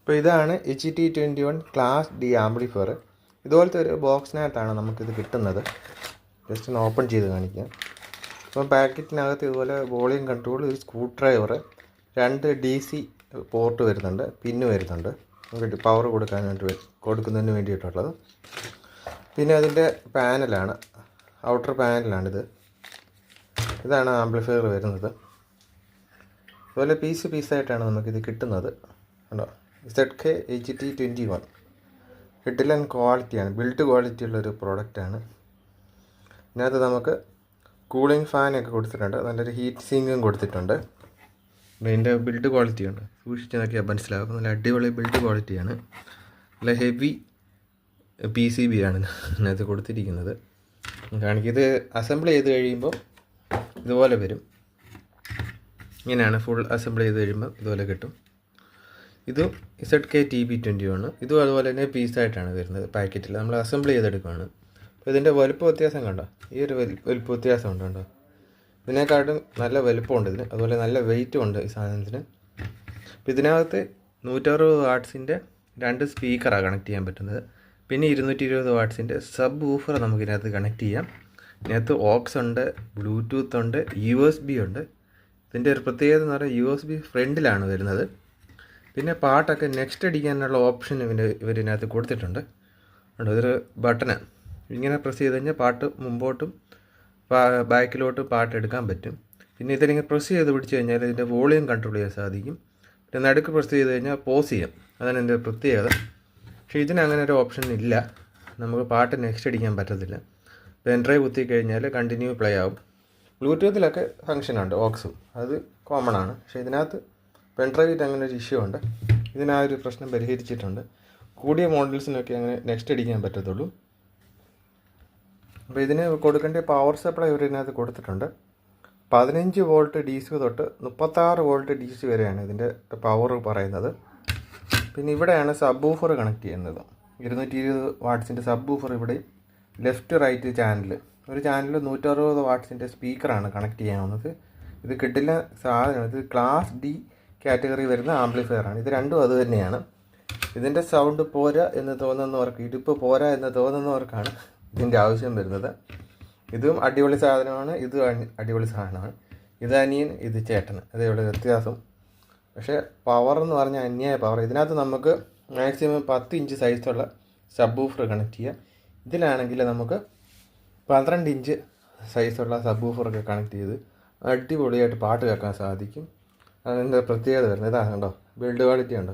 അപ്പോൾ ഇതാണ് HT21 class D amplifier. ഇതുപോലത്തെ ഒരു ബോക്സിനകത്താണ് നമുക്കിത് കിട്ടുന്നത്. ജസ്റ്റ് ഒന്ന് ഓപ്പൺ ചെയ്ത് കാണിക്കാം. അപ്പോൾ പാക്കറ്റിനകത്ത് ഇതുപോലെ വോളിയം കൺട്രോൾ, ഒരു സ്ക്രൂ ഡ്രൈവർ, 2 DC പോർട്ട് വരുന്നുണ്ട്, പിന്ന് വരുന്നുണ്ട് പവർ കൊടുക്കുന്നതിന് വേണ്ടിയിട്ടുള്ളത്. പിന്നെ അതിൻ്റെ പാനലാണ്, ഔട്ടർ പാനലാണിത്. ഇതാണ് ആംപ്ലിഫയർ വരുന്നത്. അതുപോലെ പീസായിട്ടാണ് നമുക്കിത് കിട്ടുന്നത്. കണ്ടോ, ZK HT21 ഹെഡ്ലൈൻ ക്വാളിറ്റിയാണ്, ബിൽഡ് ക്വാളിറ്റി ഉള്ളൊരു പ്രോഡക്റ്റാണ്. ഇതിനകത്ത് നമുക്ക് കൂളിംഗ് ഫാനൊക്കെ കൊടുത്തിട്ടുണ്ട്, നല്ലൊരു ഹീറ്റ് സിങ്കും കൊടുത്തിട്ടുണ്ട്. ഇതിൻ്റെ ബിൽഡ് ക്വാളിറ്റിയുണ്ട്, സൂക്ഷിച്ച് നോക്കിയാൽ മനസ്സിലാകും. നല്ല അടിപൊളി ബിൽഡ് ക്വാളിറ്റിയാണ്. നല്ല ഹെവി PCB ആണ് ഇതിനകത്ത് കൊടുത്തിരിക്കുന്നത്. കാണിക്കും, ഇത് അസംബിൾ ചെയ്ത് കഴിയുമ്പോൾ ഇതുപോലെ വരും. ഇങ്ങനെയാണ് ഫുൾ അസംബിൾ ചെയ്ത് കഴിയുമ്പോൾ ഇതുപോലെ കിട്ടും. ഇതും ZK TB21, ഇതും അതുപോലെ തന്നെ പീസായിട്ടാണ് വരുന്നത് പാക്കറ്റിൽ. നമ്മൾ അസംബിൾ ചെയ്തെടുക്കുകയാണ്. അപ്പോൾ ഇതിൻ്റെ വലുപ്പ വ്യത്യാസം കണ്ടോ, ഈ ഒരു വലുപ്പ വ്യത്യാസം ഉണ്ട് കണ്ടോ. ഇതിനെക്കാട്ടും നല്ല വലുപ്പമുണ്ട് ഇതിന്, അതുപോലെ നല്ല വെയിറ്റും ഉണ്ട് ഈ സാധനത്തിന്. അപ്പോൾ ഇതിനകത്ത് 160 വാട്ട്സിൻ്റെ 2 സ്പീക്കറാണ് കണക്ട് ചെയ്യാൻ പറ്റുന്നത്. പിന്നെ 220 വാട്ട്സിൻ്റെ സബ് വൂഫർ നമുക്കിതിനകത്ത് കണക്ട് ചെയ്യാം. ഇതിനകത്ത് ഓക്സ് ഉണ്ട്, ബ്ലൂടൂത്ത് ഉണ്ട്, USB ഉണ്ട്. ഇതിൻ്റെ ഒരു പ്രത്യേകത എന്ന് പറഞ്ഞാൽ USB ഫ്രണ്ടിലാണ് വരുന്നത്. പിന്നെ പാട്ടൊക്കെ നെക്സ്റ്റ് അടിക്കാനുള്ള ഓപ്ഷൻ ഇവരിനകത്ത് കൊടുത്തിട്ടുണ്ട്. ഇതൊരു ബട്ടണ്, ഇങ്ങനെ പ്രസ് ചെയ്ത് കഴിഞ്ഞാൽ പാട്ട് മുമ്പോട്ടും ബാക്കിലോട്ടും പാട്ട് എടുക്കാൻ പറ്റും. പിന്നെ ഇതിലിങ്ങനെ പ്രസ് ചെയ്ത് പിടിച്ച് കഴിഞ്ഞാൽ ഇതിൻ്റെ വോളിയം കൺട്രോൾ ചെയ്യാൻ സാധിക്കും. പിന്നെ നടുക്ക് പ്രസ് ചെയ്ത് കഴിഞ്ഞാൽ പോസ് ചെയ്യാം, അതാണ് എൻ്റെ പ്രത്യേകത. പക്ഷേ ഇതിനങ്ങനെ ഒരു ഓപ്ഷൻ ഇല്ല, നമുക്ക് പാട്ട് നെക്സ്റ്റ് അടിക്കാൻ പറ്റത്തില്ല. പെൻ ഡ്രൈവ് കുത്തി കഴിഞ്ഞാൽ കണ്ടിന്യൂ പ്ലേ ആവും. ബ്ലൂടൂത്തിലൊക്കെ ഫങ്ഷനുണ്ട്, ഓക്സും, അത് കോമൺ ആണ്. പക്ഷേ ഇതിനകത്ത് പെൻ ഡ്രൈവിൽ അങ്ങനെ ഒരു ഇഷ്യൂ ഉണ്ട്. ഇതിനാ ഒരു പ്രശ്നം പരിഹരിച്ചിട്ടുണ്ട്. കൂടിയ മോഡൽസിനൊക്കെ അങ്ങനെ നെക്സ്റ്റ് അടിക്കാൻ പറ്റത്തുള്ളൂ. അപ്പോൾ ഇതിന് കൊടുക്കേണ്ട പവർ സപ്ലൈ ഇതിനകത്ത് കൊടുത്തിട്ടുണ്ട്. 15 വോൾട്ട് DC തൊട്ട് 36 വോൾട്ട് DC വരെയാണ് ഇതിൻ്റെ പവർ പറയുന്നത്. പിന്നെ ഇവിടെയാണ് സബ് വൂഫർ കണക്ട് ചെയ്യുന്നത്. 220 വാട്ട്സിൻ്റെ സബ് വൂഫർ ഇവിടെ ലെഫ്റ്റ് റൈറ്റ് ചാനൽ, ഒരു ചാനൽ 160 വാട്ട്സിൻ്റെ സ്പീക്കറാണ് കണക്ട് ചെയ്യാവുന്നത്. ഇത് കിട്ടില്ല സാധനം, ഇത് ക്ലാസ് D കാറ്റഗറി വരുന്ന ആംപ്ലിഫയറാണ്. ഇത് രണ്ടും അത് തന്നെയാണ്. ഇതിൻ്റെ സൗണ്ട് പോരാ എന്ന് തോന്നുന്നവർക്ക്, ഇടിപ്പ് പോരാ എന്ന് തോന്നുന്നവർക്കാണ് ഇതിൻ്റെ ആവശ്യം വരുന്നത്. ഇതും അടിപൊളി സാധനമാണ്, ഇതും അടിപൊളി സാധനമാണ്. ഇത് അനിയൻ, ഇത് ചേട്ടന്, അതേയുള്ള വ്യത്യാസം. പക്ഷേ പവർ എന്ന് പറഞ്ഞാൽ അന്യായ പവർ. ഇതിനകത്ത് നമുക്ക് മാക്സിമം 10 ഇഞ്ച് സൈസുള്ള സബ് വൂഫർ കണക്ട് ചെയ്യാം. ഇതിലാണെങ്കിൽ നമുക്ക് 12 ഇഞ്ച് സൈസുള്ള സബ് വൂഫറൊക്കെ കണക്ട് ചെയ്ത് അടിപൊളിയായിട്ട് പാട്ട് കേൾക്കാൻ സാധിക്കും. അതിൻ്റെ പ്രത്യേകത വരുന്നത് ഇതാണ് കണ്ടോ, ബിൽഡ് ക്വാളിറ്റി ഉണ്ടോ.